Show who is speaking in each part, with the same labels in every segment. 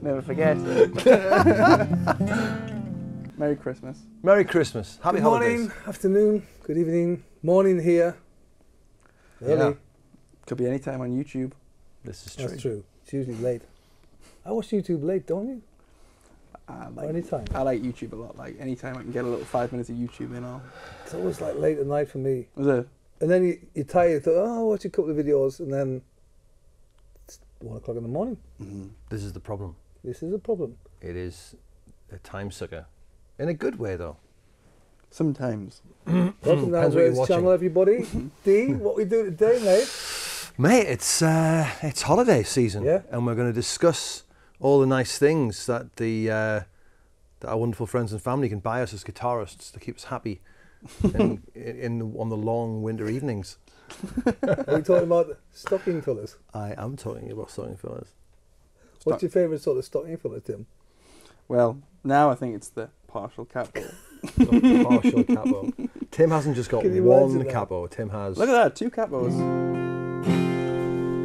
Speaker 1: Never forget. Merry Christmas.
Speaker 2: Merry Christmas. Happy holidays.
Speaker 3: Good morning, afternoon, good evening, morning here. Early.
Speaker 2: Yeah.
Speaker 1: Could be any time on YouTube.
Speaker 2: This is true.
Speaker 3: That's true. It's usually late. I watch YouTube late, don't you? Anytime.
Speaker 1: I like YouTube a lot. Like anytime I can get a little 5 minutes of YouTube in,
Speaker 3: It's always like late at night for me.
Speaker 1: Was it?
Speaker 3: And then you're tired, you thought, oh, I'll watch a couple of videos, and then it's 1 o'clock in the morning.
Speaker 2: This is the problem.
Speaker 3: This is a problem.
Speaker 2: It is a time sucker. In a good way, though.
Speaker 1: Sometimes.
Speaker 3: Welcome to
Speaker 2: Depends what you're
Speaker 3: Alvarez
Speaker 2: watching.
Speaker 3: channel, everybody. D, what we do today, mate?
Speaker 2: Mate, it's holiday season.
Speaker 3: Yeah.
Speaker 2: And we're going to discuss all the nice things that that our wonderful friends and family can buy us as guitarists to keep us happy on the long winter evenings.
Speaker 3: Are we talking about stocking fillers?
Speaker 2: I am talking about stocking fillers.
Speaker 3: What's your favourite sort of stocking filler, Tim?
Speaker 1: Well, now I think it's the partial capo.
Speaker 2: The partial capo. Tim hasn't just got
Speaker 3: Can you
Speaker 2: one
Speaker 3: imagine that?
Speaker 2: capo. Tim has.
Speaker 1: Look at that, 2 capos.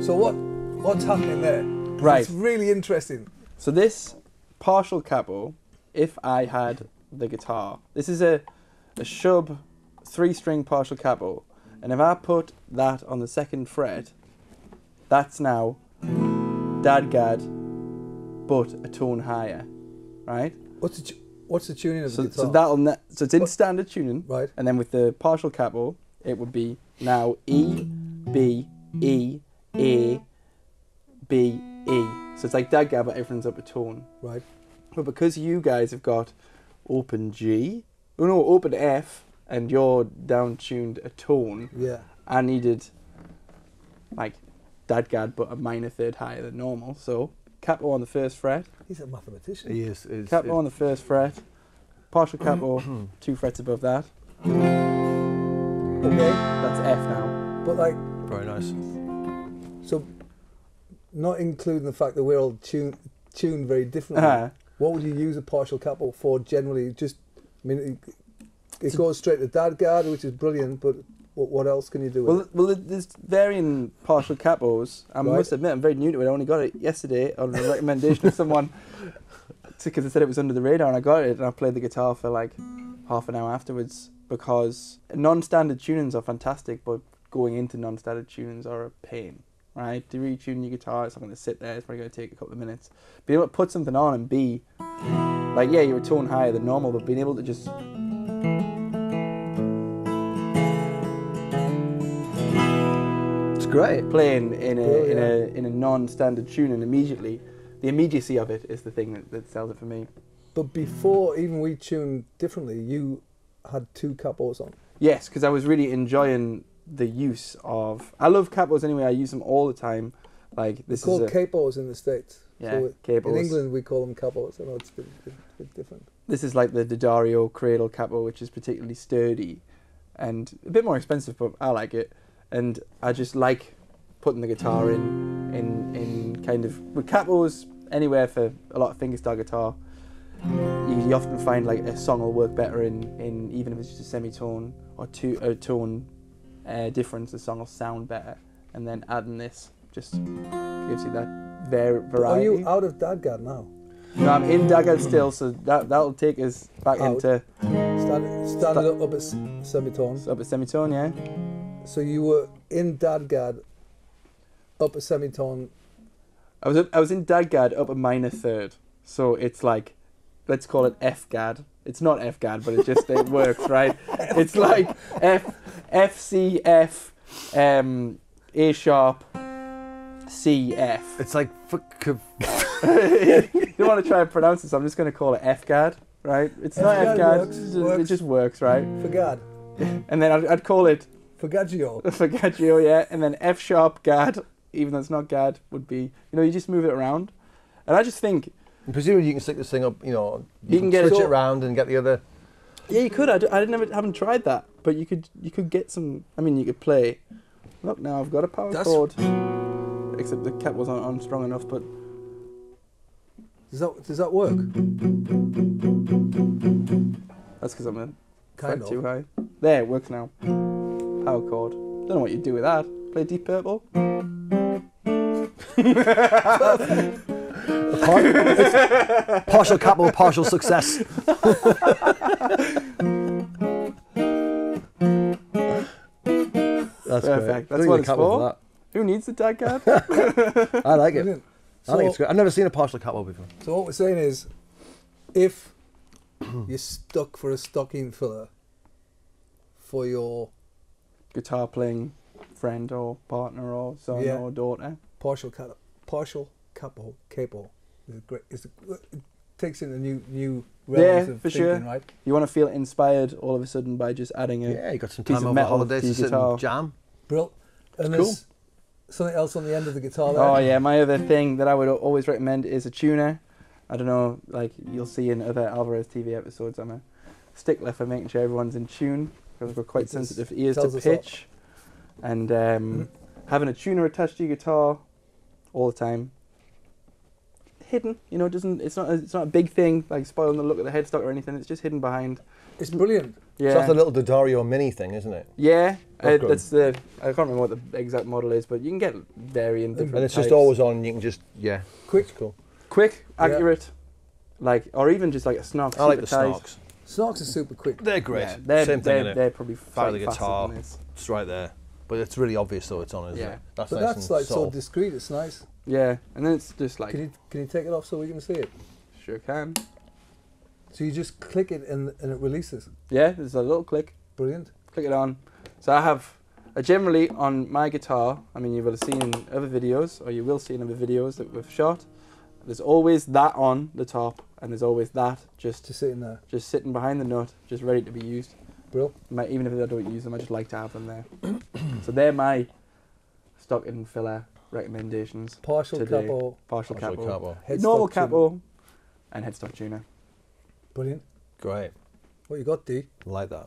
Speaker 3: So what's happening there?
Speaker 1: Right.
Speaker 3: It's really interesting.
Speaker 1: So this partial capo, if I had the guitar, this is a Shubb 3-string partial capo, and if I put that on the 2nd fret, that's now dadgad, but a tone higher, right?
Speaker 3: What's the tuning of the
Speaker 1: So
Speaker 3: guitar?
Speaker 1: so it's in standard tuning,
Speaker 3: Right.
Speaker 1: and then with the partial capo, it would be now E, B, E, A, B, E. So it's like dadgad, but everything's up a tone.
Speaker 3: Right.
Speaker 1: But because you guys have got open G, open F, and you're down tuned a tone,
Speaker 3: Yeah.
Speaker 1: I needed like dadgad, but a minor 3rd higher than normal. So capo on the 1st fret,
Speaker 3: He's a mathematician.
Speaker 2: He is.
Speaker 1: capo on the 1st fret, partial capo 2 frets above that.
Speaker 3: Okay.
Speaker 1: That's F now.
Speaker 3: But like,
Speaker 2: Very nice.
Speaker 3: so not including the fact that we're all tuned very differently.
Speaker 1: Uh-huh.
Speaker 3: What would you use a partial capo for generally? Just, I mean, it goes straight to dadgad, which is brilliant, but what else can you do with it?
Speaker 1: Well, there's varying partial capos. I must admit, I'm very new to it. I only got it yesterday on the recommendation of someone, because they said it was under the radar, and I got it, and I played the guitar for like half an hour afterwards, because non-standard tunings are fantastic, but going into non-standard tunings are a pain, right? To retune your guitar, it's not going to sit there. It's probably going to take a couple of minutes. Being able to put something on and be, like, yeah, you're a tone higher than normal, but being able to just...
Speaker 2: It's great.
Speaker 1: Playing in a non-standard tuning immediately, the immediacy of it is the thing that sells it for me.
Speaker 3: But before even we tuned differently, you had 2 capos on.
Speaker 1: Yes, because I was really enjoying the use of... I love capos anyway. I use them all the time. Like this
Speaker 3: It's called
Speaker 1: is
Speaker 3: capos in the States.
Speaker 1: Yeah,
Speaker 3: So
Speaker 1: capos.
Speaker 3: in England we call them capos. I know it's a bit different.
Speaker 1: This is like the Dario Cradle capo, which is particularly sturdy and a bit more expensive, but I like it. And I just like putting the guitar in kind of... With capos, anywhere for a lot of fingerstyle guitar, you often find like a song will work better in even if it's just a semitone or a tone difference, the song will sound better. And then adding this just gives you that variety.
Speaker 3: Are you out of dadgad now?
Speaker 1: No, I'm in dadgad still, so that'll take us back
Speaker 3: Out.
Speaker 1: into
Speaker 3: Standing up at semitones.
Speaker 1: up a semitone, yeah.
Speaker 3: So you were in dadgad, up a semitone.
Speaker 1: I was in dadgad up a minor 3rd, so it's like, let's call it F-gad. It's not F-gad, but it works, right? It's like F C F A sharp C F.
Speaker 2: It's like
Speaker 1: You don't want to try and pronounce this. I'm just going to call it F-gad, right? It's not
Speaker 3: F-gad
Speaker 1: F-gad.
Speaker 3: works.
Speaker 1: It just works, right?
Speaker 3: Fagad.
Speaker 1: And then I'd call it
Speaker 3: Fagaggio.
Speaker 1: Fagaggio, yeah. And then F sharp gad, even though it's not gad, would be, you just move it around. And I just think...
Speaker 2: presumably you can stick this thing up, you can
Speaker 1: get
Speaker 2: switch
Speaker 1: it
Speaker 2: it around and get the other...
Speaker 1: Yeah, you could. haven't tried that, but you could get some... I mean, you could play... Look, now I've got a power chord. Except the cap wasn't on strong enough, but...
Speaker 3: Does that work?
Speaker 1: That's because I'm a
Speaker 3: Kind
Speaker 1: fret
Speaker 3: of.
Speaker 1: too high. There, it works now. Power chord. Don't know what you'd do with that. Play Deep Purple.
Speaker 2: Partial capo, partial success. That's
Speaker 1: Perfect.
Speaker 2: Great.
Speaker 1: That's what it's
Speaker 2: capo
Speaker 1: for.
Speaker 2: that.
Speaker 1: Who needs the dad card?
Speaker 2: I like it.
Speaker 3: Brilliant.
Speaker 2: I think it's great. I've never seen a partial capo before.
Speaker 3: So what we're saying is, if you're stuck for a stocking filler for your
Speaker 1: Guitar playing friend or partner or son
Speaker 3: Yeah.
Speaker 1: or daughter.
Speaker 3: partial capo is great. It takes in a new realms of
Speaker 1: for
Speaker 3: thinking,
Speaker 1: sure.
Speaker 3: right?
Speaker 1: You want to feel inspired all of a sudden by just adding a
Speaker 2: Yeah, you got some
Speaker 1: piece
Speaker 2: time
Speaker 1: of
Speaker 2: over
Speaker 1: metal
Speaker 2: holidays
Speaker 1: to your
Speaker 2: to sit
Speaker 1: guitar.
Speaker 2: and jam.
Speaker 3: Brill. And
Speaker 2: Cool.
Speaker 3: there's something else on the end of the guitar there.
Speaker 1: Oh yeah, my other thing that I would always recommend is a tuner. I don't know, like you'll see in other Alvarez TV episodes, I'm a stickler for making sure everyone's in tune because I've got quite
Speaker 3: It
Speaker 1: sensitive ears
Speaker 3: tells
Speaker 1: to
Speaker 3: us all.
Speaker 1: pitch. And having a tuner attached to your guitar all the time, hidden, you know, it's not a big thing like spoiling the look of the headstock or anything. It's just hidden behind.
Speaker 3: It's brilliant.
Speaker 1: Yeah,
Speaker 2: So that's the little Daddario mini thing, isn't it?
Speaker 1: yeah.
Speaker 2: That's good.
Speaker 1: That's the I can't remember what the exact model is, but you can get varying different.
Speaker 2: And it's
Speaker 1: types.
Speaker 2: just always on. And you can just
Speaker 3: Quick.
Speaker 2: It's cool.
Speaker 1: Quick,
Speaker 3: Yeah.
Speaker 1: accurate, like or even just like a snock.
Speaker 2: I like the
Speaker 1: super tight.
Speaker 2: snarks.
Speaker 3: Snarks are super quick.
Speaker 2: They're great.
Speaker 1: Yeah, they're,
Speaker 2: Same thing.
Speaker 1: they're,
Speaker 2: innit?
Speaker 1: they're probably
Speaker 2: Fire the
Speaker 1: slightly faster
Speaker 2: guitar.
Speaker 1: than this.
Speaker 2: It's right there, but it's really obvious though it's on, isn't
Speaker 1: Yeah.
Speaker 2: it? That's
Speaker 3: But
Speaker 2: nice
Speaker 3: that's
Speaker 2: and
Speaker 3: like so
Speaker 2: subtle.
Speaker 3: discreet. It's nice.
Speaker 1: Yeah, and then it's just like
Speaker 3: Can you take it off so we can see it?
Speaker 1: sure can.
Speaker 3: So you just click it and it releases.
Speaker 1: Yeah, there's a little click.
Speaker 3: Brilliant.
Speaker 1: Click it on. So I have generally on my guitar. I mean, you will have seen in other videos, or you will see in other videos that we've shot. There's always that on the top, and there's always that just
Speaker 3: Just sitting there.
Speaker 1: sitting behind the nut, just ready to be used.
Speaker 3: Brill.
Speaker 1: Even if I don't use them, I just like to have them there. So they're my stock and filler recommendations.
Speaker 3: Partial
Speaker 1: today.
Speaker 3: capo.
Speaker 1: Partial capo,
Speaker 3: Headstock
Speaker 1: normal
Speaker 3: tuner.
Speaker 1: capo, and headstock tuner.
Speaker 3: Brilliant.
Speaker 2: Great.
Speaker 3: What you got, D?
Speaker 2: Like that.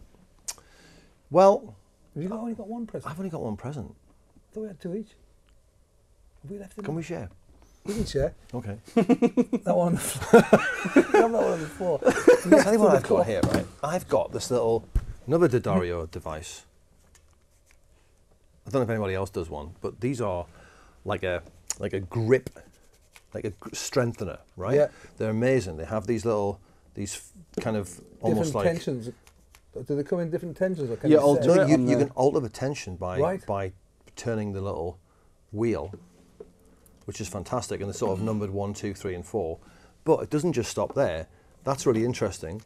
Speaker 2: Well,
Speaker 3: Have you only got one present?
Speaker 2: I've only got one present.
Speaker 3: I thought we had two each. Have we left it?
Speaker 2: Can we share?
Speaker 3: We can share.
Speaker 2: Okay.
Speaker 3: That one on the floor. We have that one on the floor.
Speaker 2: I'll tell you what I've got here, right? I've got this another Daddario device. I don't know if anybody else does one, but these are like a grip, like a strengthener, right?
Speaker 3: Yeah.
Speaker 2: They're amazing. They have these kind of almost
Speaker 3: Different
Speaker 2: like
Speaker 3: tensions. Do they come in different tensions? Or can
Speaker 1: Yeah,
Speaker 3: you
Speaker 1: alter
Speaker 3: set-
Speaker 2: No,
Speaker 1: it
Speaker 2: you
Speaker 1: on
Speaker 2: can
Speaker 1: the-
Speaker 2: alter the tension by
Speaker 3: Right.
Speaker 2: turning the little wheel, which is fantastic, and they're sort of numbered 1, 2, 3, and 4. But it doesn't just stop there. That's really interesting.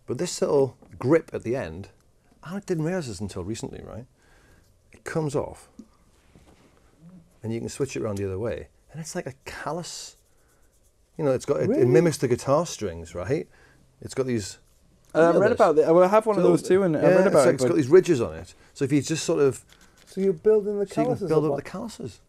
Speaker 2: But this little grip at the end, I didn't realise this until recently, right? It comes off, and you can switch it around the other way, and it's like a callus. You know, it
Speaker 3: Really?
Speaker 2: mimics the guitar strings, right? It's got these.
Speaker 1: I read about it. Well, I have one of those too, and I read about it.
Speaker 2: It's got these ridges on it. So if you just sort of,
Speaker 3: So you're building the
Speaker 2: so you
Speaker 3: calluses
Speaker 2: can build
Speaker 3: up
Speaker 2: up
Speaker 3: on-
Speaker 2: the calluses.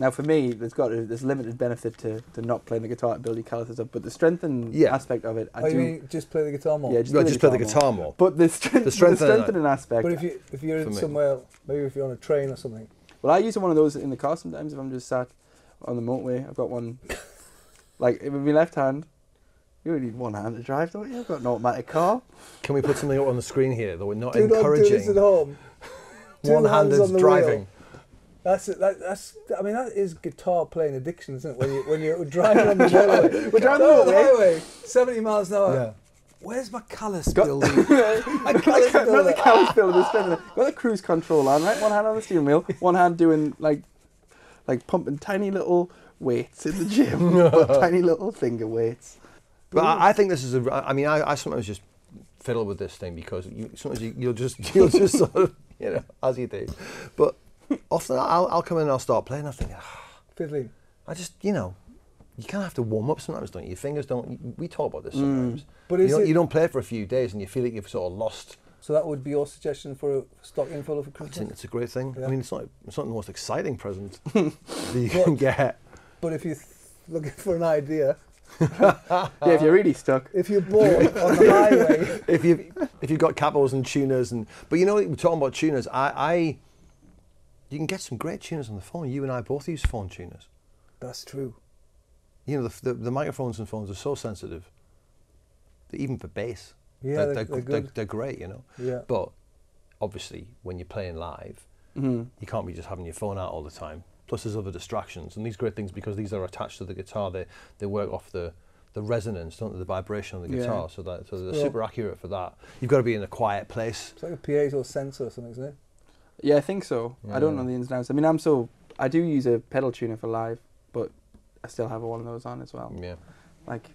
Speaker 1: Now, for me, there's limited benefit to not playing the guitar to build your calluses up, but the strengthen
Speaker 2: Yeah.
Speaker 1: aspect of it, I
Speaker 3: Oh, you
Speaker 1: do.
Speaker 3: mean just play the guitar more?
Speaker 1: Yeah,
Speaker 2: Just play the guitar more.
Speaker 1: But the strengthening aspect.
Speaker 3: But if you're
Speaker 2: For
Speaker 3: in
Speaker 2: me.
Speaker 3: somewhere, maybe if you're on a train or something.
Speaker 1: Well, I use one of those in the car sometimes if I'm just sat on the motorway. I've got one, like with my left hand. You only need one hand to drive, don't you? I've got an automatic car.
Speaker 2: Can we put something up on the screen here that we're not
Speaker 3: Do not do this
Speaker 2: encouraging
Speaker 3: at home. Two hands
Speaker 2: one-handed
Speaker 3: on the
Speaker 2: driving?
Speaker 3: wheel. That's it. That's. I mean, that is guitar playing addiction, isn't it? When you're driving on the motorway.
Speaker 1: We're driving
Speaker 3: on
Speaker 1: on
Speaker 3: the
Speaker 1: the
Speaker 3: highway, 70 miles an hour.
Speaker 2: Yeah.
Speaker 3: Where's my callus building? my
Speaker 1: Not
Speaker 3: callus
Speaker 1: the
Speaker 3: builder.
Speaker 1: callus builder, the strengthener. Got the cruise control on, right? One hand on the steering wheel, one hand doing like pumping tiny little weights in the gym, but tiny little finger weights.
Speaker 2: But I think this is I mean, I sometimes just fiddle with this thing because sometimes you'll just sort of, you know, as you do. But often I'll come in and I'll start playing. I think,
Speaker 3: Fiddling.
Speaker 2: I just, you know, you kind of have to warm up sometimes, don't you? Your fingers don't. We talk about this sometimes.
Speaker 3: But is
Speaker 2: You don't play it for a few days and you feel like you've sort of lost.
Speaker 3: So that would be your suggestion for a stocking full for
Speaker 2: I
Speaker 3: Christmas?
Speaker 2: think it's a great thing.
Speaker 3: Yeah.
Speaker 2: I mean, it's not the most exciting present that you can get.
Speaker 3: But if you're looking for an idea,
Speaker 1: Yeah, if you're really stuck.
Speaker 3: if you're bored on the highway,
Speaker 2: if you've got capos and tuners but you know, we're talking about tuners. You can get some great tuners on the phone. You and I both use phone tuners.
Speaker 3: that's true.
Speaker 2: You know, the microphones and phones are so sensitive. Even for bass,
Speaker 3: Yeah, they're good.
Speaker 2: They're great. You know.
Speaker 3: Yeah.
Speaker 2: But obviously, when you're playing live,
Speaker 1: Mm-hmm.
Speaker 2: you can't be just having your phone out all the time. Plus there's other distractions, and these great things, because these are attached to the guitar, they work off the resonance, don't they, the vibration on the guitar, so they're super accurate for that. You've got to be in a quiet place.
Speaker 3: It's like a piezo sensor or something, isn't it?
Speaker 1: Yeah, I think so.
Speaker 2: Yeah.
Speaker 1: I don't know the ins and outs. I mean, I do use a pedal tuner for live, but I still have one of those on as well.
Speaker 2: Yeah.
Speaker 1: Like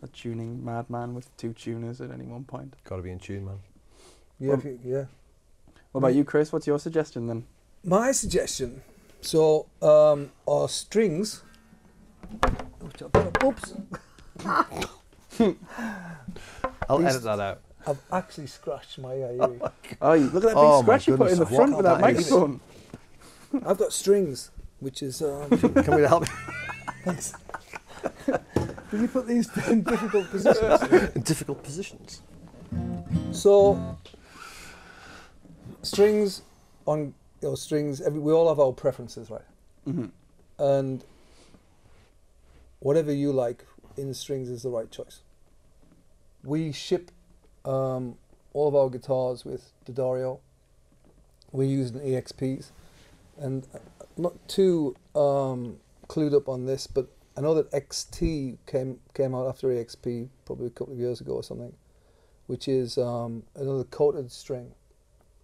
Speaker 1: a tuning madman with 2 tuners at any one point.
Speaker 2: Got to be in tune, man.
Speaker 3: Yeah,
Speaker 1: Well, What about you, Chris? What's your suggestion then?
Speaker 3: My suggestion, so our strings, oops,
Speaker 2: I'll edit that out.
Speaker 3: I've actually scratched my earring.
Speaker 1: Oh, look at that big scratch you put in the
Speaker 2: goodness,
Speaker 1: front
Speaker 2: what
Speaker 1: with that
Speaker 2: that is.
Speaker 1: microphone.
Speaker 3: I've got strings, which is,
Speaker 2: Can we help?
Speaker 3: thanks. Did you put these in difficult positions?
Speaker 2: In difficult positions.
Speaker 3: So, strings on, strings, we all have our preferences, right?
Speaker 1: Mm-hmm.
Speaker 3: And whatever you like in strings is the right choice. We ship all of our guitars with D'Addario. We're using EXPs, and I'm not too clued up on this, but I know that XT came out after EXP probably a couple of years ago or something, which is another coated string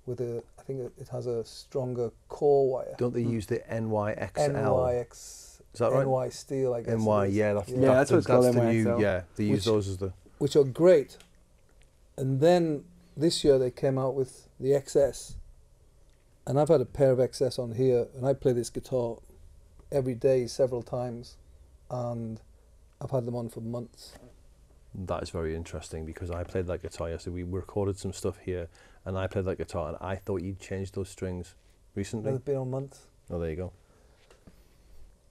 Speaker 3: with I think it has a stronger core wire.
Speaker 2: Don't they use the NYXL?
Speaker 3: NYX,
Speaker 2: Is that right?
Speaker 3: NY Steel, I guess.
Speaker 2: NY,
Speaker 3: it is.
Speaker 2: yeah, that's
Speaker 1: what it's called,
Speaker 2: the
Speaker 1: NYXL.
Speaker 2: new, yeah, they use
Speaker 3: Which-
Speaker 2: those as the.
Speaker 3: Which are great. And then this year they came out with the XS. And I've had a pair of XS on here, and I play this guitar every day, several times, and I've had them on for months.
Speaker 2: That is very interesting, because I played that guitar yesterday. We recorded some stuff here, and I played that guitar, and I thought you'd changed those strings recently.
Speaker 3: They've been on months.
Speaker 2: Oh, there you go.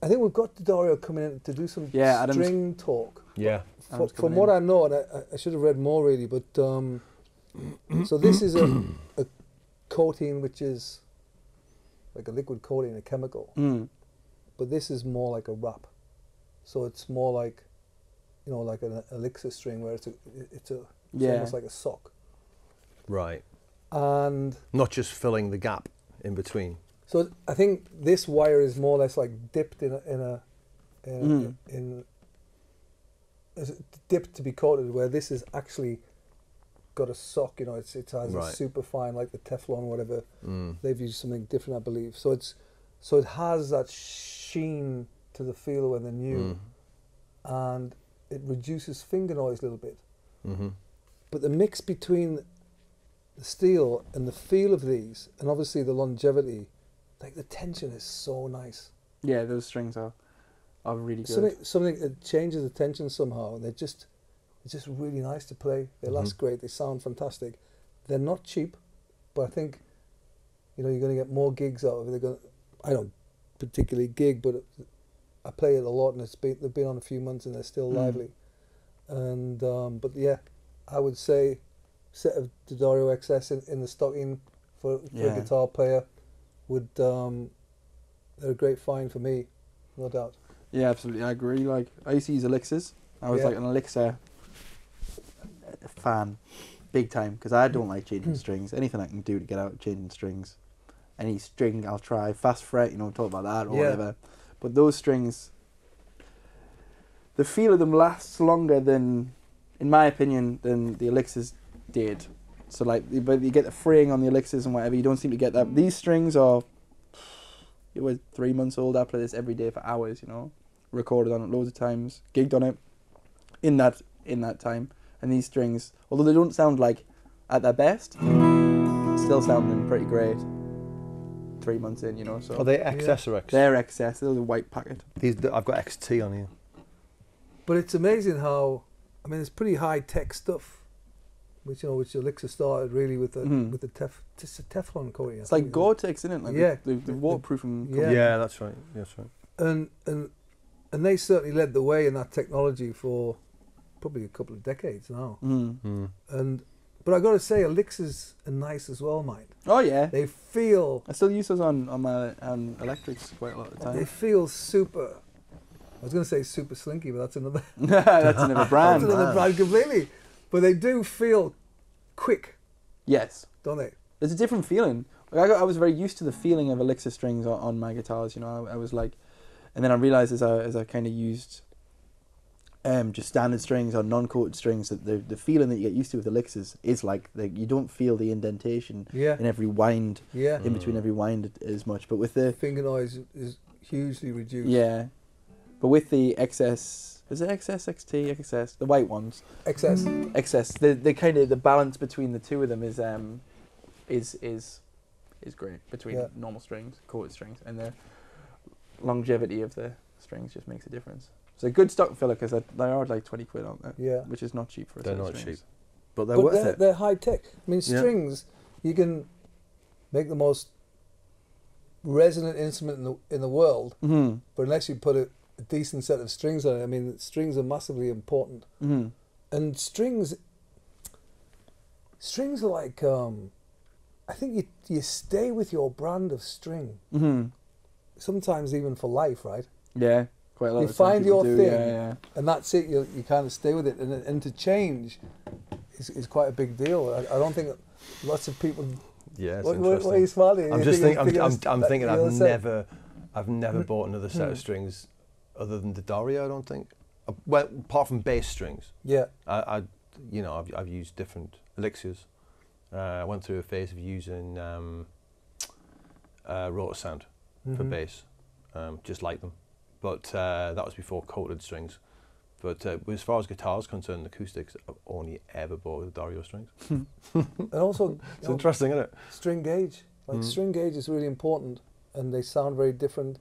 Speaker 3: I think we've got D'Addario coming in to do some string talk.
Speaker 2: Yeah.
Speaker 3: From what I know, and I should have read more really, but so this is a coating which is like a liquid coating, a chemical, but this is more like a wrap. So it's more like, like an Elixir string where it's almost like a sock.
Speaker 2: Right.
Speaker 3: And
Speaker 2: not just filling the gap in between.
Speaker 3: So I think this wire is more or less like dipped dipped to be coated, where this is actually got a sock. It has a super fine, like the Teflon, whatever. They've used something different, I believe. So it has that sheen to the feel when they're new, and it reduces finger noise a little bit. But the mix between the steel and the feel of these, and obviously the longevity, like the tension is so nice.
Speaker 1: Yeah, those strings are really good.
Speaker 3: Something that changes the tension somehow, and it's just really nice to play. They last great. They sound fantastic. They're not cheap, but I think you're going to get more gigs out of it. I don't particularly gig, but I play it a lot, and they've been on a few months, and they're still lively. And but yeah, I would say set of D'Addario XS in the stocking for a guitar player would they're a great find for me, no doubt.
Speaker 1: Yeah, absolutely, I agree. Like, I used to use Elixirs. I was like an Elixir fan, big time, because I don't like changing strings. Anything I can do to get out changing strings, any string I'll try. Fast fret, talk about that or whatever. But those strings, the feel of them lasts longer than, in my opinion, than the Elixirs did. So but you get the fraying on the Elixirs and whatever. You don't seem to get that. These strings are. It was 3 months old. I play this every day for hours. Recorded on it loads of times, gigged on it in that time. And these strings, although they don't sound like at their best, still sounding pretty great. 3 months in, So
Speaker 2: Are they XS or X?
Speaker 1: They're XS. They're the white packet.
Speaker 2: I've got XT on here.
Speaker 3: But it's amazing how, it's pretty high tech stuff, which Elixir started really with the just a Teflon coating.
Speaker 1: It's like Gore-Tex, isn't it? Like the waterproofing.
Speaker 2: Yeah, that's right. That's right.
Speaker 3: And they certainly led the way in that technology for probably a couple of decades now. But I got to say, Elixirs are nice as well, mate.
Speaker 1: Oh yeah.
Speaker 3: They feel.
Speaker 1: I still use those on my electrics quite a lot of the time.
Speaker 3: They feel super. I was going to say super slinky, but that's another.
Speaker 1: That's another brand.
Speaker 3: That's another brand completely. But they do feel quick.
Speaker 1: Yes.
Speaker 3: Don't they?
Speaker 1: There's a different feeling I was very used to the feeling of Elixir strings on my guitars. You know, I was like, and then I realized as I kind of used just standard strings or non-coated strings, that the feeling that you get used to with Elixirs is like you don't feel the indentation in every wind, in between every wind as much. But with the
Speaker 3: finger noise is hugely reduced.
Speaker 1: Yeah, but with the XS, is it XS, XT, XS, the white ones? XS. The kind of the balance between the two of them is great between normal strings, coated strings, and the longevity of the strings just makes a difference. It's a good stock filler because they are like 20 quid, aren't they?
Speaker 3: Yeah.
Speaker 1: Which is not cheap for a
Speaker 2: They're
Speaker 1: set of
Speaker 2: not
Speaker 1: strings.
Speaker 2: cheap, but they're worth it.
Speaker 3: They're high tech. I mean, strings, you can make the most resonant instrument in the world, but unless you put a decent set of strings on it, I mean, strings are massively important. And strings are like, I think you stay with your brand of string. Sometimes even for life, right?
Speaker 1: Yeah, quite a lot.
Speaker 3: You find your thing, and that's it. You kind of stay with it, and to change is quite a big deal. I don't think lots of people.
Speaker 2: Yeah, it's
Speaker 3: what are you smiling?
Speaker 2: I'm just thinking. I'm thinking. I've never bought another set of strings other than the Dario. I don't think. Well, apart from bass strings.
Speaker 3: Yeah.
Speaker 2: I've used different Elixirs. I went through a phase of using rotor sound for bass, just like them. But that was before coated strings. But as far as guitars concerned, acoustics, I've only ever bought the Dario strings.
Speaker 3: And also,
Speaker 2: it's interesting, isn't it?
Speaker 3: String gauge. Like string gauge is really important, and they sound very different.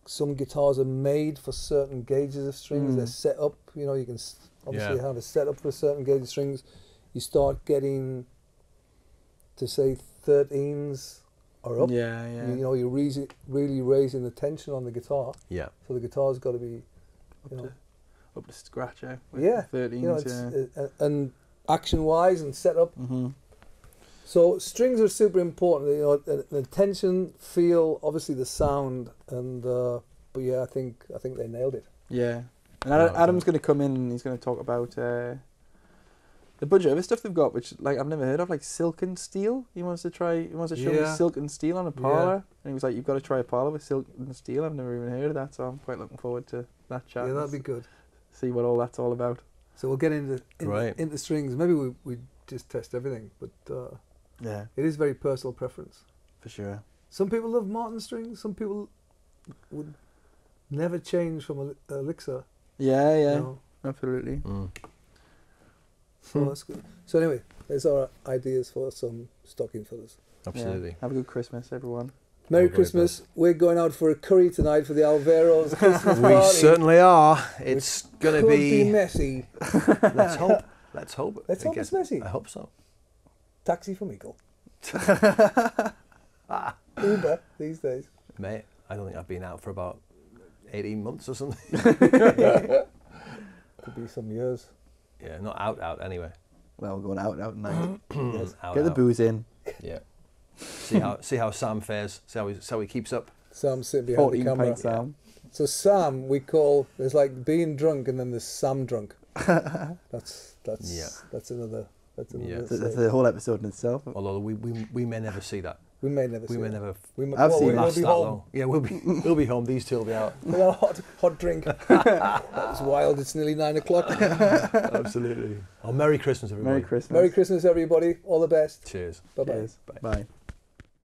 Speaker 3: Some guitars are made for certain gauges of strings. They're set up. You know, you can obviously have a setup for a certain gauge of strings. You start getting to say 13s or up.
Speaker 1: Yeah.
Speaker 3: You know, you're really raising the tension on the guitar.
Speaker 2: Yeah.
Speaker 3: So the guitar's got to be,
Speaker 1: up to scratch, with 13s.
Speaker 3: You know, and action-wise and setup. So strings are super important. You know, the tension, feel, obviously the sound, and but yeah, I think they nailed it.
Speaker 1: Yeah, and Adam's going to come in and he's going to talk about the budget of the stuff they've got, which like I've never heard of, like silk and steel. He wants to show me silk and steel on a parlor, and he was like, "You've got to try a parlor with silk and steel." I've never even heard of that, so I'm quite looking forward to that chat.
Speaker 3: Yeah, that'd be good.
Speaker 1: See what all that's all about.
Speaker 3: So we'll get into strings. Maybe we just test everything, but
Speaker 1: yeah,
Speaker 3: it is very personal preference.
Speaker 1: For sure. Some
Speaker 3: people love Martin strings. Some people would never change from Elixir.
Speaker 1: Yeah,
Speaker 3: you know?
Speaker 1: Absolutely.
Speaker 3: So that's good. So anyway, there's our ideas for some stocking fillers.
Speaker 2: Absolutely.
Speaker 1: Yeah. Have a good Christmas, everyone.
Speaker 3: Merry Christmas. We're going out for a curry tonight for the Alvarez Christmas party.
Speaker 2: We certainly are. It's going to
Speaker 3: be messy.
Speaker 2: Let's hope. Let's hope
Speaker 3: it's messy.
Speaker 2: I hope so.
Speaker 3: Taxi for Meikle. Uber these days.
Speaker 2: Mate, I don't think I've been out for about 18 months or something.
Speaker 3: Could be some years.
Speaker 2: Yeah, not out anyway.
Speaker 1: Well, we're going out now.
Speaker 2: Yes.
Speaker 1: Get the booze in.
Speaker 2: Yeah. See how Sam fares. See how he keeps up.
Speaker 3: Sam's sitting behind the camera.
Speaker 1: Sam.
Speaker 3: So Sam, there's like being drunk and then there's Sam drunk. That's another. That's
Speaker 1: the whole episode in itself.
Speaker 2: Although we may never see that.
Speaker 3: We may never.
Speaker 1: I've seen
Speaker 3: we'll be home.
Speaker 2: Long. Yeah, we'll be home. These two will be out.
Speaker 3: With a hot drink. That was wild. It's nearly 9 o'clock.
Speaker 2: Absolutely. Oh, Merry Christmas, everybody.
Speaker 1: Merry Christmas.
Speaker 3: Merry Christmas, everybody. All the best.
Speaker 2: Cheers.
Speaker 3: Bye-bye.
Speaker 1: Cheers. Bye.